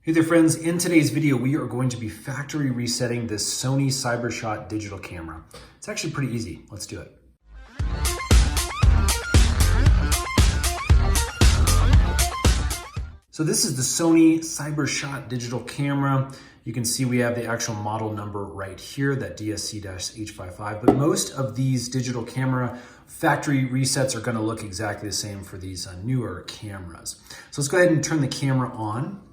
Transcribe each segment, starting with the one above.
Hey there friends, in today's video we are going to be factory resetting this Sony Cybershot digital camera. It's actually pretty easy. Let's do it. So this is the Sony Cybershot digital camera. You can see we have the actual model number right here, that DSC-H55, but most of these digital camera factory resets are gonna look exactly the same for these newer cameras. So let's go ahead and turn the camera on.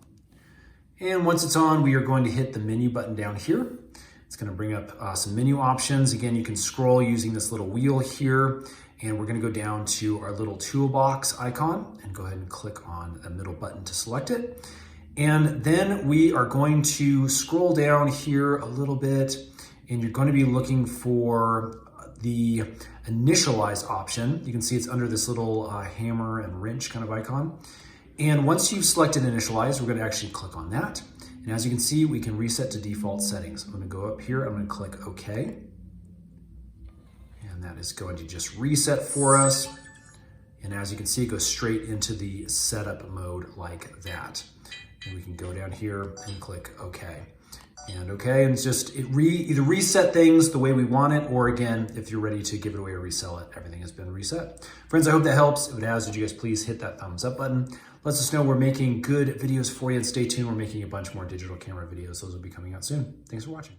And once it's on, we are going to hit the menu button down here. It's going to bring up some menu options. Again, you can scroll using this little wheel here, and we're going to go down to our little toolbox icon and go ahead and click on the middle button to select it. And then we are going to scroll down here a little bit, and you're going to be looking for the initialize option. You can see it's under this little hammer and wrench kind of icon. And once you've selected initialize, we're going to actually click on that. And as you can see, we can reset to default settings. I'm going to go up here, I'm going to click OK. And that is going to just reset for us. And as you can see, it goes straight into the setup mode like that. And we can go down here and click OK. And OK, and it's just either reset things the way we want it, or again, if you're ready to give it away or resell it, everything has been reset. Friends, I hope that helps. If it has, would you guys please hit that thumbs up button? Let us know we're making good videos for you, and stay tuned. We're making a bunch more digital camera videos. Those will be coming out soon. Thanks for watching.